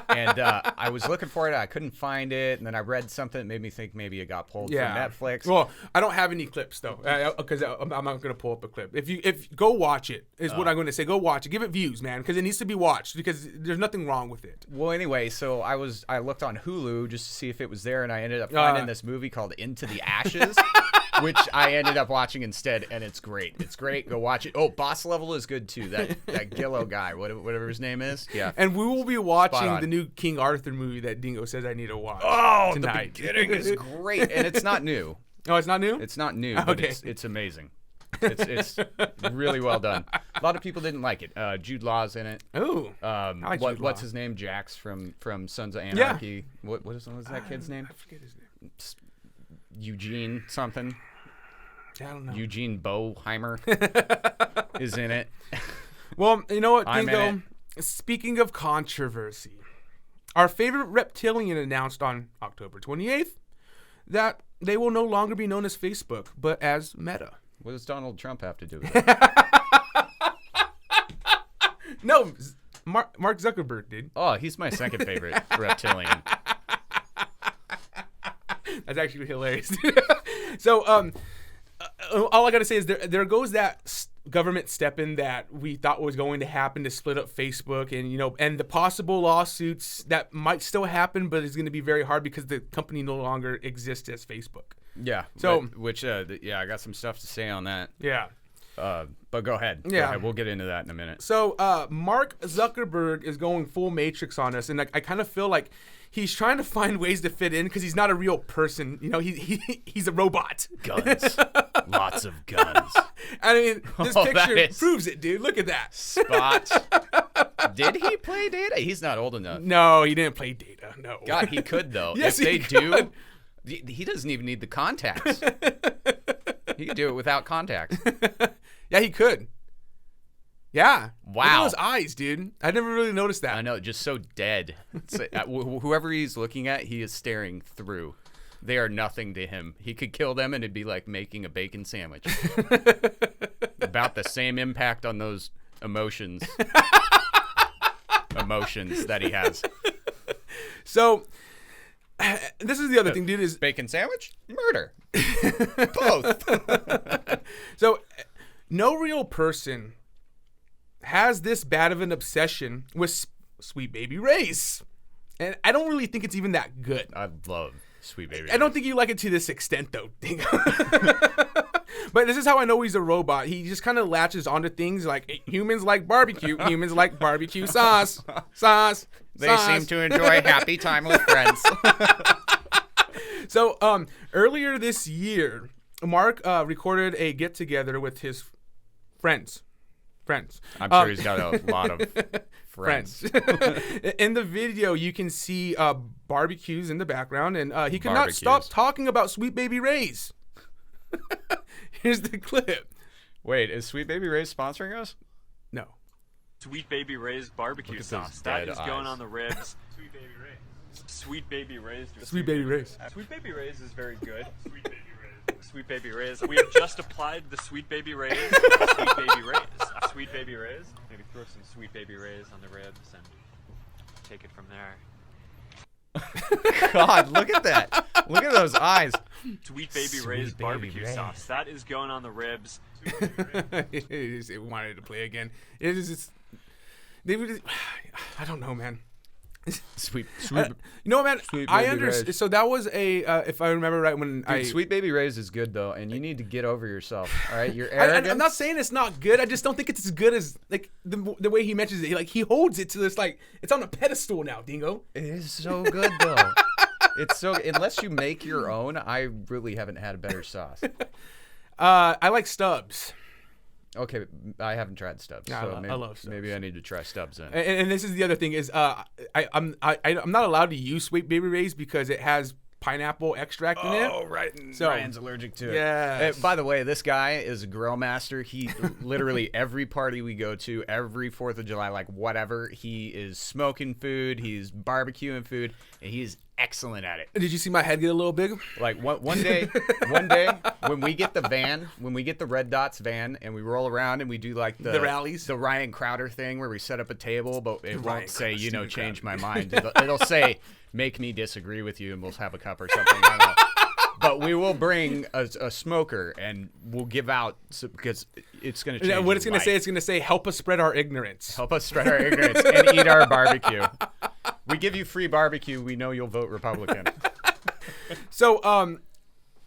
And I was looking for it. I couldn't find it. And then I read something that made me think maybe it got pulled from Netflix. Well, I don't have any clips, though, because I'm not going to pull up a clip. If go watch it, is what I'm going to say. Go watch it. Give it views, man, because it needs to be watched, because there's nothing wrong with it. Well, anyway, so I looked on Hulu just to see if it was there, and I ended up finding this movie called Into the Ashes, which I ended up watching instead, and it's great. It's great. Go watch it. Oh, Boss Level is good, too. That Gillo guy, whatever his name is. Yeah. And we will be watching the new King Arthur movie that Dingo says I need to watch tonight. The beginning is great, and it's not new. Oh, it's not new? It's not new, but it's amazing. It's really well done. A lot of people didn't like it. Jude Law's in it. Ooh. What's his name? Jax from Sons of Anarchy. Yeah. What is that kid's name? I forget his name. Eugene something. I don't know. Eugene Boheimer is in it. Well, you know what, I'm in Dingo? Speaking of controversy, our favorite reptilian announced on October 28th that they will no longer be known as Facebook, but as Meta. What does Donald Trump have to do with it? No, Mark Zuckerberg, dude. Oh, he's my second favorite reptilian. That's actually hilarious. So, all I gotta say is there goes that government step in that we thought was going to happen to split up Facebook, and the possible lawsuits that might still happen, but it's going to be very hard because the company no longer exists as Facebook. Yeah. So, I got some stuff to say on that. Yeah. But go ahead. Yeah. Go ahead. We'll get into that in a minute. So, Mark Zuckerberg is going full Matrix on us, and I kind of feel like he's trying to find ways to fit in because he's not a real person. He's a robot. Guns. Lots of guns. I mean, this picture is... proves it, dude. Look at that. Spot. Did he play Data? He's not old enough. No, he didn't play Data. No. God, he could, though. Yes, if they he could. do, he doesn't even need the contacts. He could do it without contacts. Yeah, he could. Yeah. Wow. Look at those eyes, dude. I never really noticed that. I know, just so dead. Whoever he's looking at, he is staring through. They are nothing to him. He could kill them, and it'd be like making a bacon sandwich. About the same impact on those emotions that he has. So, this is the other thing, dude. Is bacon sandwich? Murder. Both. So, no real person has this bad of an obsession with Sweet Baby Ray's. And I don't really think it's even that good. I love Sweet Baby Ray's. I don't think you like it to this extent, though. But this is how I know he's a robot. He just kind of latches onto things like humans like barbecue. Humans like barbecue sauce. They seem to enjoy happy time with friends. So, earlier this year, Mark recorded a get-together with his friends. I'm sure he's got a lot of friends. In the video, you can see barbecues in the background, and he could not stop talking about Sweet Baby Ray's. Here's the clip. Wait, is Sweet Baby Ray's sponsoring us? No. Sweet Baby Ray's barbecue sauce. That is going on the ribs. Sweet Baby Ray's. Sweet Baby Ray's. Sweet Baby Ray's. Sweet Baby Ray's is very good. Sweet Baby Ray's. Sweet Baby Ray's. We have just applied the Sweet Baby Ray's. Sweet Baby Ray's. Sweet Baby Ray's. Maybe throw some Sweet Baby Ray's on the ribs and take it from there. God, look at that. Look at those eyes. Sweet Baby Ray's barbecue sauce. That is going on the ribs. It wanted to play again. I don't know, man. Sweet. You know what, man? I understand. Ray's. So that was if I remember right, when Sweet Baby Ray's is good though, and you need to get over yourself. All right, you're arrogant. I'm not saying it's not good. I just don't think it's as good as like the way he mentions it. He holds it to this like it's on a pedestal now, Dingo. It is so good though. It's so unless you make your own, I really haven't had a better sauce. I like Stubbs. Okay, I haven't tried Stubbs. I So love Stubbs. Maybe I need to try Stubbs then. And this is the other thing is I'm not allowed to use Sweet Baby Ray's because it has pineapple extract in it. Oh, right. So Ryan's allergic to it. Yeah. By the way, this guy is a grill master. He literally every party we go to, every 4th of July, like whatever, he is smoking food, he's barbecuing food, and he is excellent at it. Did you see my head get a little big? Like one day when we get the Red Dots van and we roll around and we do like the rallies, the Ryan Crowder thing where we set up a table, but it won't say, change Crowder. my mind. It'll say, make me disagree with you and we'll have a cup or something. I don't know. But we will bring a smoker and we'll give out because it's going to change. What it's going to say, it's going to say, help us spread our ignorance. Help us spread our ignorance and eat our barbecue. We give you free barbecue. We know you'll vote Republican. So,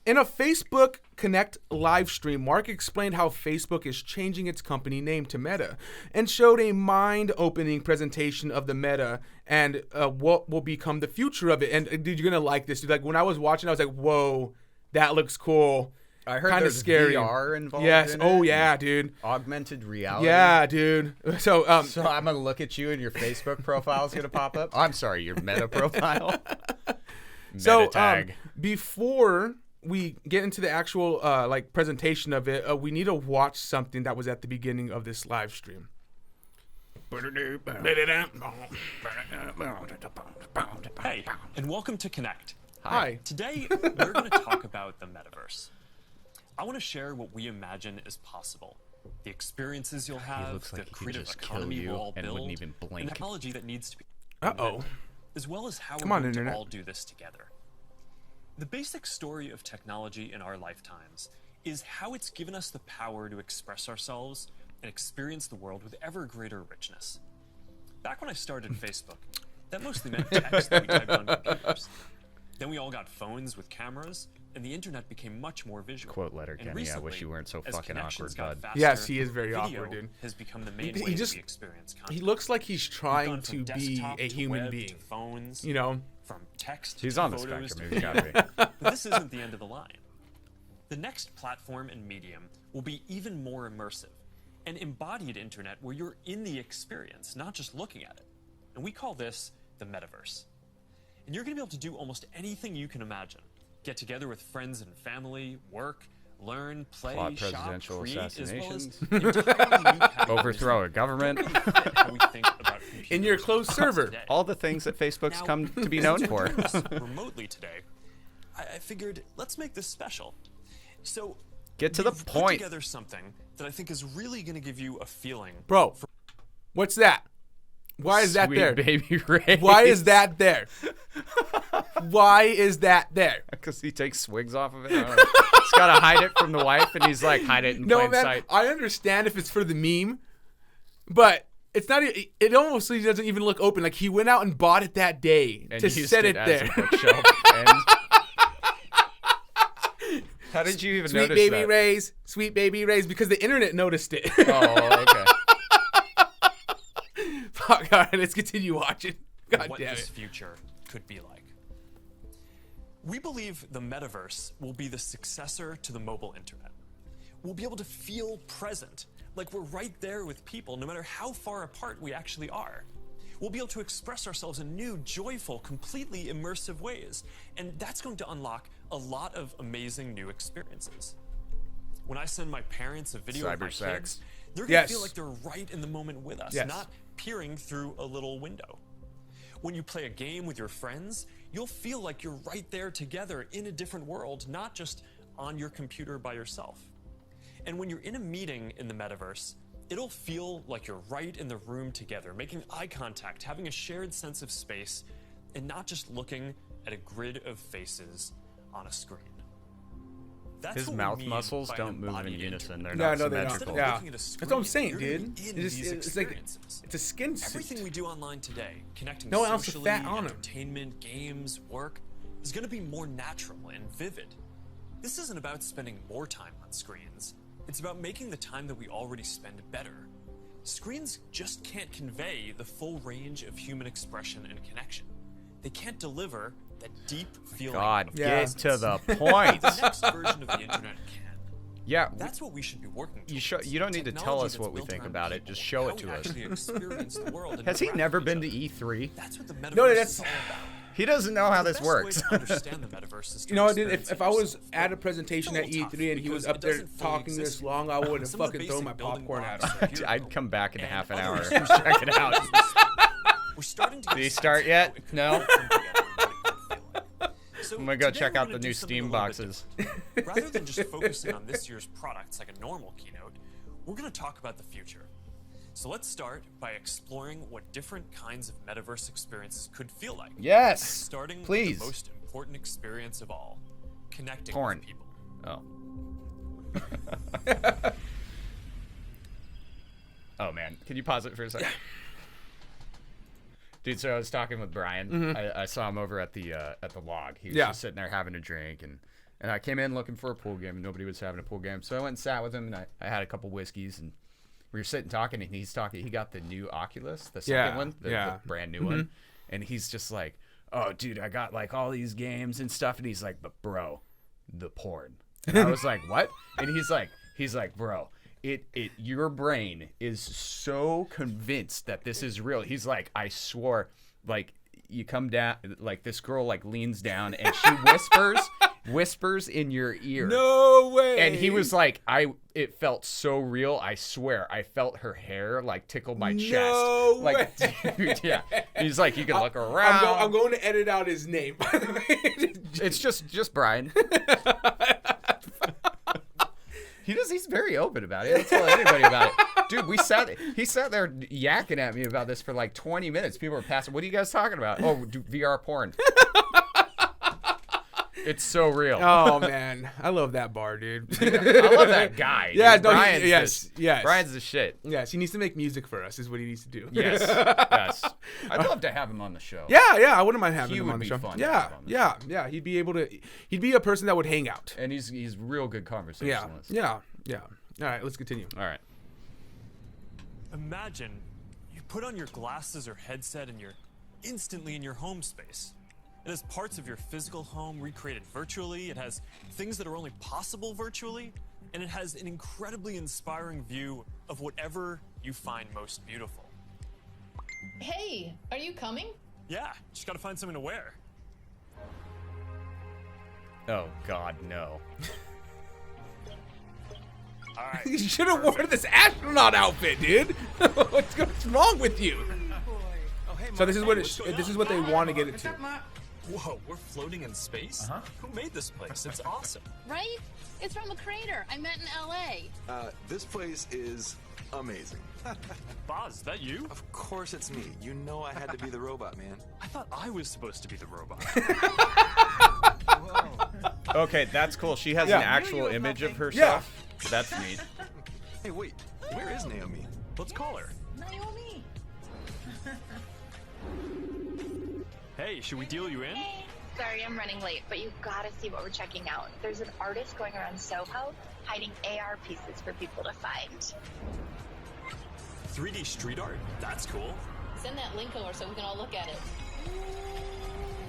in a Facebook Connect live stream, Mark explained how Facebook is changing its company name to Meta and showed a mind-opening presentation of the Meta and what will become the future of it. And dude, you're going to like this. Dude. Like when I was watching, I was like, whoa, that looks cool. I heard kind of there's scary. VR involved. Yes. In Oh it. yeah, dude. Augmented reality. Yeah, dude. So I'm gonna look at you and your Facebook profile is gonna pop up. I'm sorry, your Meta profile. So tag. before we get into the actual like presentation of it, we need to watch something that was at the beginning of this live stream. Hey, and welcome to Connect. Hi. Today, we're going to talk about the metaverse. I want to share what we imagine is possible. The experiences you'll have, looks like the he could creative just kill economy you we'll all and build, wouldn't even blink. and the technology that needs to be Uh-oh. as well as how Come we're on, going to Internet. all do this together. The basic story of technology in our lifetimes is how it's given us the power to express ourselves and experience the world with ever greater richness. Back when I started Facebook, that mostly meant text that we typed on computers. Then we all got phones with cameras, and the internet became much more visual. Quote letter, And Kenny. I recently, wish you weren't so as fucking connections awkward, got bud. faster, Yes, he is very video awkward, dude. has become the main He way just- we experience He content. looks like he's We've trying gone to from be desktop a to human web being. to phones, You know? from text He's to on the photos spectrum. to He's gotta video. be. But this isn't the end of the line. The next platform and medium will be even more immersive, an embodied internet where you're in the experience, not just looking at it. And we call this the metaverse. And you're going to be able to do almost anything you can imagine. Get together with friends and family, work, learn, play, Plot shop, presidential create, as well as assassinations. entirely new categories Overthrow a that government. don't really fit how we think about In your computers closed server. today. All the things that Facebook's Now, come to be since known we're for. doing this remotely today, I figured let's make this special. So Get to the we've point. Put together something that I think is really going to give you a feeling. Bro, what's that? Why is that Sweet there? baby Ray. Why is that there? Why is that there? Because he takes swigs off of it. I don't know. He's got to hide it from the wife, and he's like, hide it in No, plain man, sight. I understand if it's for the meme, but it's not. It almost doesn't even look open. Like he went out and bought it that day And to used set it as there. a bookshelf. And how did you even Sweet notice baby that? Rays, sweet baby Rays, because the internet noticed it. Oh, okay. Fuck, all right, let's continue watching. God what damn this it. future could be like. We believe the metaverse will be the successor to the mobile internet. We'll be able to feel present, like we're right there with people, no matter how far apart we actually are. We'll be able to express ourselves in new, joyful, completely immersive ways, and that's going to unlock a lot of amazing new experiences. When I send my parents a video of my Cyber sex. kids, they're going to Yes. feel like they're right in the moment with us, Yes. not peering through a little window. When you play a game with your friends, you'll feel like you're right there together in a different world, not just on your computer by yourself. And when you're in a meeting in the metaverse, it'll feel like you're right in the room together, making eye contact, having a shared sense of space, and not just looking at a grid of faces on a screen. That's His what we mouth mean muscles by an don't move in embodied unison. They're No, not no, they don't. symmetrical. Yeah. looking at a That's what I'm screen, saying, you're gonna dude. be in It's these like experiences. it's a skin suit. Everything we do online today, connecting No one else is socially, fat on 'em. entertainment, games, work, is going to be more natural and vivid. This isn't about spending more time on screens. It's about making the time that we already spend better. Screens just can't convey the full range of human expression and connection. They can't deliver that deep feeling. God, of Yeah. get to the presence. point. The next version of the internet can. Yeah, That's what we should be working you towards. you don't need to tell Technology us that's what we built think around about it. people, Just show how it we to us. actually experience the world and Has he interact never with been to each other. E3? That's what the metaverse No, is that's- all about. He doesn't know how The this best way works. to understand the metaverse is to You know, dude, experience if it I was yourself. at a presentation It's a at little E3 and tough he was because up it there doesn't fully talking this exist long, I would have Some of the fucking thrown my basic building popcorn at blocks him. are here, I'd come back in and half an other hour. issues Check it out. We're starting to Did get he a sense start of yet? how it could No? all come together in a good feeling. So I'm gonna go today check we're out gonna the do new something a Steam little bit boxes. different. Rather than just focusing on this year's products like a normal keynote, we're going to talk about the future. So let's start by exploring what different kinds of metaverse experiences could feel like. Yes, Starting please. with the most important experience of all, connecting Porn. with people. Oh. Oh man, can you pause it for a second? Dude, so I was talking with Brian. I saw him over at the log. He was Yeah. just sitting there having a drink, and I came in looking for a pool game, and nobody was having a pool game. So I went and sat with him, and I had a couple whiskeys, and we were sitting talking, and he's talking. He got the new Oculus, the second Yeah, one, the brand new one, and he's just like, "Oh, dude, I got like all these games and stuff," and he's like, "But bro, the porn." And I was like, "What?" And he's like, "Bro, your brain is so convinced that this is real." He's like, "I swore, like you come down, like this girl like leans down and she whispers, whispers in your ear. No way. And he was like, it felt so real. I swear, I felt her hair like tickle my chest. No Like, way. dude, yeah. He's like, you can look around. I'm going to edit out his name, by the way. It's just Brian. He's very open about it. He'll tell anybody about it. Dude, he sat there yakking at me about this for like 20 minutes. People were passing. What are you guys talking about? Oh, VR porn. It's so real. Oh man, I love that bar, dude. I love that guy. Yeah, dude. no, Brian's yes. Brian's the shit. Yes, he needs to make music for us. Is what he needs to do. Yes. I'd love to have him on the show. Yeah, I wouldn't mind having him on the show. Fun Yeah. He'd be a person that would hang out. And he's real good conversationalist. Yeah. All right, let's continue. All right. Imagine you put on your glasses or headset and you're instantly in your home space. It has parts of your physical home recreated virtually. It has things that are only possible virtually. And it has an incredibly inspiring view of whatever you find most beautiful. Hey, are you coming? Yeah, just gotta find something to wear. Oh, God, no. All right. You should have worn this astronaut outfit, dude. What's wrong with you? So this is what they want to get it to. Whoa, we're floating in space? Who made this place? It's awesome. Right? It's from a crater I met in LA. This place is amazing. Boz, is that you? Of course it's me. You know I had to be the robot, man. I thought I was supposed to be the robot. Okay, that's cool. She has an actual image of herself. Yeah. That's neat. Hey, wait. Where is Naomi? Let's call her. Naomi. Hey, should we deal you in? Hey, sorry I'm running late, but you've got to see what we're checking out. There's an artist going around Soho hiding AR pieces for people to find. 3D street art? That's cool. Send that link over so we can all look at it.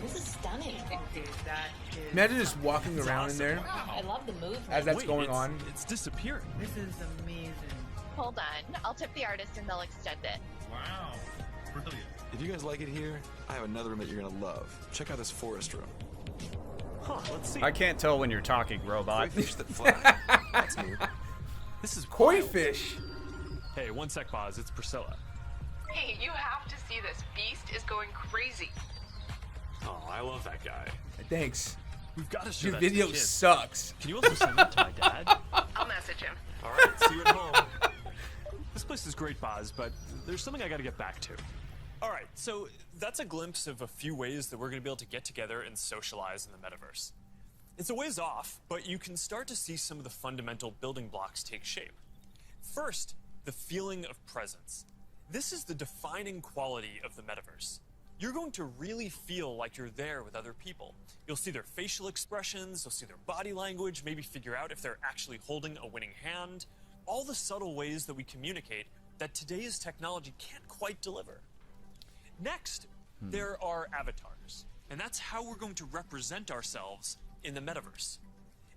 This is stunning. Imagine just walking around in there I love the movement. as that's going on. It's disappearing. This is amazing. Hold on. I'll tip the artist and they'll extend it. Wow. Brilliant. If you guys like it here, I have another room that you're gonna love. Check out this forest room. Huh, let's see. I can't tell when you're talking, robot. Koi fish that fly. That's new. This is Koi wild. fish. Hey, one sec, Boz. It's Priscilla. Hey, you have to see this. Beast is going crazy. Oh, I love that guy. Thanks. We've got to show Your that to video the kids. sucks. Can you also send that to my dad? I'll message him. All right, see you at home. This place is great, Boz, but there's something I got to get back to. All right, so that's a glimpse of a few ways that we're going to be able to get together and socialize in the metaverse. It's a ways off, but you can start to see some of the fundamental building blocks take shape. First, the feeling of presence. This is the defining quality of the metaverse. You're going to really feel like you're there with other people. You'll see their facial expressions, you'll see their body language, maybe figure out if they're actually holding a winning hand. All the subtle ways that we communicate that today's technology can't quite deliver. Next, there are avatars, and that's how we're going to represent ourselves in the metaverse.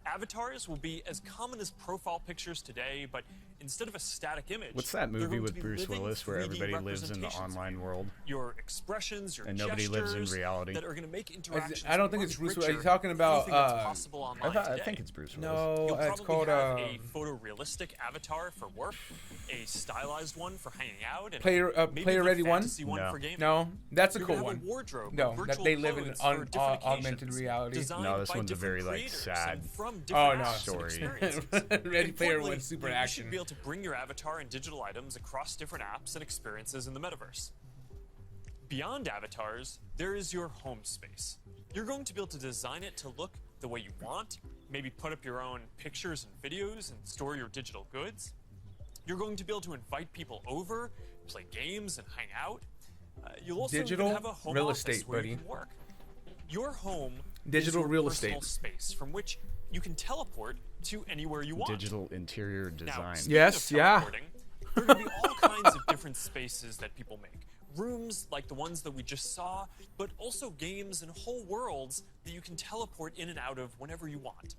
Avatars will be as common as profile pictures today, but instead of a static image, What's that they're movie going to with be Bruce living Willis where 3D everybody lives in the representations online of world? your expressions, your And nobody lives in gestures reality. that are going to make interactions. I don't think it's much Bruce Willis. Are you richer talking than about? anything that's possible online I today. think it's Bruce Willis. No, You'll it's probably called. have a photorealistic avatar for work, a stylized one for hanging out, and maybe player the ready one. fantasy one for gaming. No, that's a You're cool gonna have one. a wardrobe No, with that virtual they live in clothes for different augmented occasions, reality. designed No, this by one's a different very like creators sad. and from Oh different no, apps and story. experiences. Ready Player Importantly, One super you action. should be able to bring your avatar and digital items across different apps and experiences in the metaverse. Beyond avatars, there is your home space. You're going to be able to design it to look the way you want, maybe put up your own pictures and videos and store your digital goods. You're going to be able to invite people over, play games, and hang out. You'll also Digital even have a home real office estate, where buddy. you can work. Your home Digital is your real personal estate. space from which you can teleport to anywhere you want. Digital interior Now, design. speaking Yes, of yeah. teleporting, there are going to be all kinds of different spaces that people make. Rooms like the ones that we just saw, but also games and whole worlds that you can teleport in and out of whenever you want.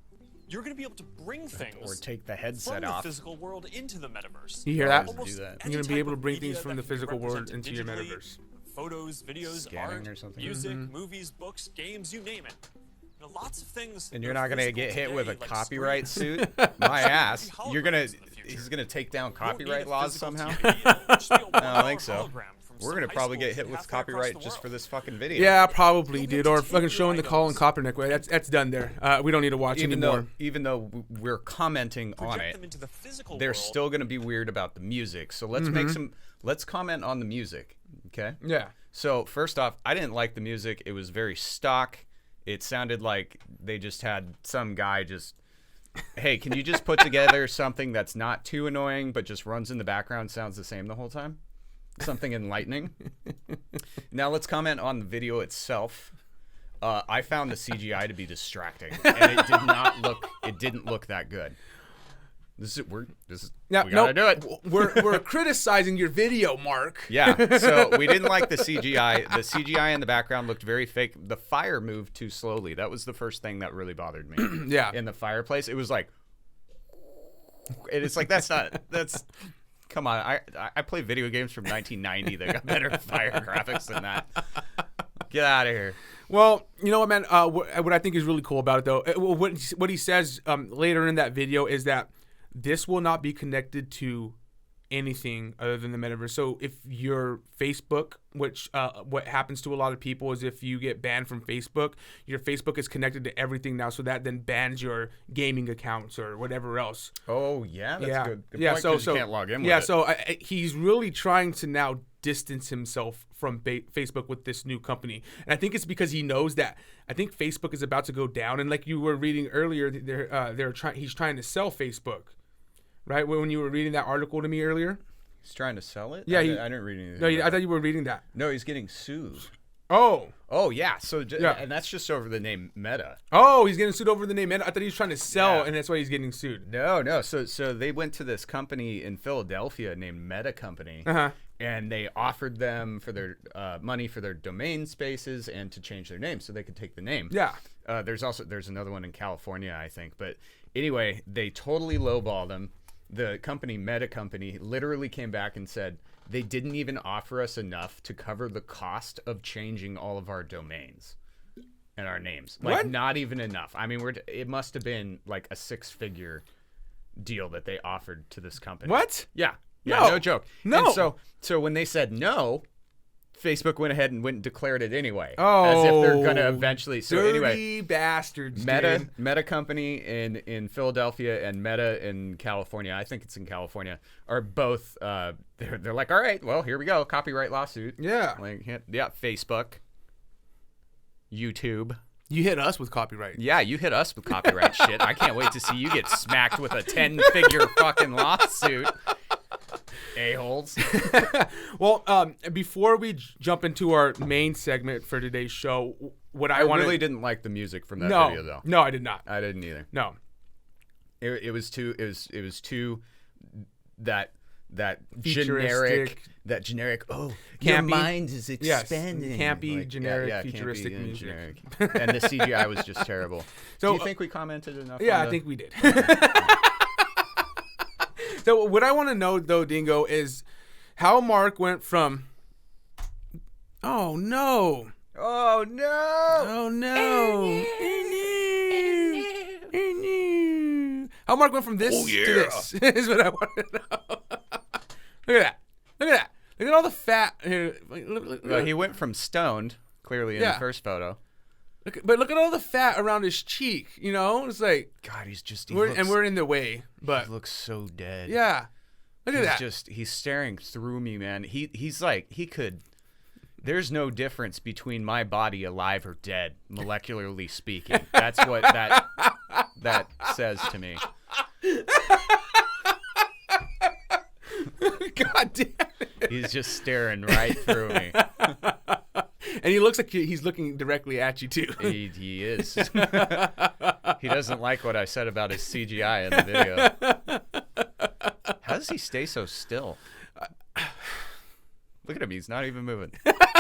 You're going to be able to bring things Or take the from headset the off. physical world into the metaverse. You hear that? Almost Do that. any You're gonna be type able to of bring media things from that the can be physical world represented into your digitally, metaverse. Photos, videos, Scanning art, or something. music, Mm-hmm. movies, books, games, you name it. Lots of things. And you're not gonna get hit with a copyright suit? My ass. He's gonna take down copyright laws somehow? I don't think so. We're gonna probably get hit with copyright just for this fucking video. Yeah, probably, dude. Or fucking showing the Colin Kaepernick way. That's done there. We don't need to watch anymore. Even though we're commenting on it, they're still gonna be weird about the music. So let's let's comment on the music. Okay? Yeah. So first off, I didn't like the music. It was very stock. It sounded like they just had some guy just, hey, can you just put together something that's not too annoying but just runs in the background, sounds the same the whole time? Something enlightening. Now let's comment on the video itself. I found the CGI to be distracting, and it didn't look that good. We gotta do it. We're criticizing your video, Mark. Yeah, so we didn't like the CGI. The CGI in the background looked very fake. The fire moved too slowly. That was the first thing that really bothered me. Yeah. In the fireplace, it was like, and it's like that's come on. I play video games from 1990 that got better fire graphics than that. Get out of here. Well, you know what, man? What I think is really cool about it, though, what he says later in that video is that this will not be connected to anything other than the metaverse. So if your Facebook, which what happens to a lot of people is if you get banned from Facebook, your Facebook is connected to everything now. So that then bans your gaming accounts or whatever else. Oh yeah, that's good. Yeah, point, so you can't log in with it. So he's really trying to now distance himself from Facebook with this new company, and I think it's because he knows that I think Facebook is about to go down. And like you were reading earlier, he's trying to sell Facebook. Right, when you were reading that article to me earlier? He's trying to sell it? Yeah. I didn't read anything. No, I thought you were reading that. No, he's getting sued. Oh, yeah. So, and that's just over the name Meta. Oh, he's getting sued over the name Meta? I thought he was trying to sell, and that's why he's getting sued. No. So they went to this company in Philadelphia named Meta Company, and they offered them for their money for their domain spaces and to change their name so they could take the name. Yeah. There's another one in California, I think. But anyway, they totally lowballed them. The company, Meta Company, literally came back and said they didn't even offer us enough to cover the cost of changing all of our domains and our names. Like, what? Not even enough. I mean, it must have been like a 6-figure deal that they offered to this company. What? Yeah. No. No joke. No. And so when they said no, Facebook went ahead and did it anyway. Oh, as if they're gonna eventually. So dirty anyway, bastards. Meta Company in Philadelphia and Meta in California. I think it's in California. Are both. They're like, all right, well, here we go. Copyright lawsuit. Yeah. Like, yeah. Facebook. YouTube. You hit us with copyright. Yeah, you hit us with copyright shit. I can't wait to see you get smacked with a 10-figure fucking lawsuit. A-holes. Well, before we jump into our main segment for today's show, I really didn't like the music from that video, though. No, I did not. I didn't either. No. It was too that futuristic, generic. Oh, campy. Your mind is expanding. Yes, campy, generic, futuristic campy music. Generic. And the CGI was just terrible. So, do you think we commented enough? Yeah, I think we did. So what I want to know, though, Dingo, is how Mark went from, oh no, how Mark went from this to this is what I want to know. Look at that. Look at all the fat. Here, well, he went from stoned, clearly in the first photo. But look at all the fat around his cheek. You know, it's like God. We're in the way, but he looks so dead. Yeah, look at that. He's staring through me, man. He's like he could. There's no difference between my body, alive or dead, molecularly speaking. That's what that says to me. God damn it. He's just staring right through me. And he looks like he's looking directly at you, too. He is. He doesn't like what I said about his CGI in the video. How does he stay so still? Look at him. He's not even moving.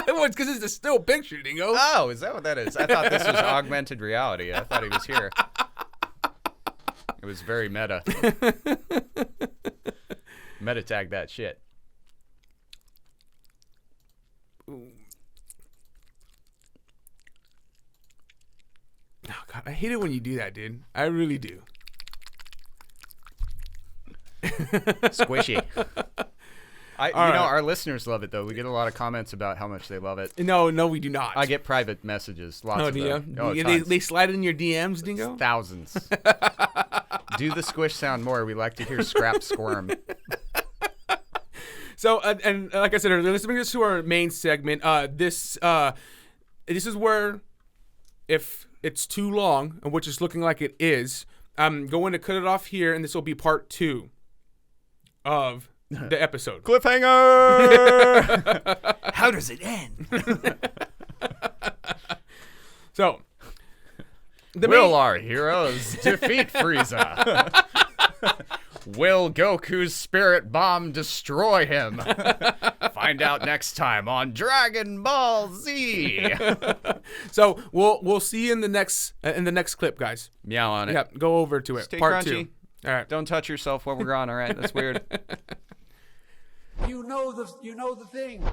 Well, it's because it's a still picture, Dingo. Oh, is that what that is? I thought this was augmented reality. I thought he was here. It was very meta. Meta tag that shit. Oh, I hate it when you do that, dude. I really do. Squishy. All right. our listeners love it though. We get a lot of comments about how much they love it. No, we do not. I get private messages. Lots of them. Oh, they slide in your DMs, Dingo? Thousands. Do the squish sound more. We like to hear Scrap squirm. So, and like I said earlier, let's bring this to our main segment. This is where, if it's too long, and which is looking like it is, I'm going to cut it off here, and this will be part 2 of the episode. Cliffhanger! How does it end? So, will our heroes defeat Frieza? Will Goku's spirit bomb destroy him? Find out next time on Dragon Ball Z. So we'll see you in the next clip, guys. Meow on it. Yeah, go over to it. Stay part crunchy. 2. All right. Don't touch yourself while we're gone. All right, that's weird. You know the thing.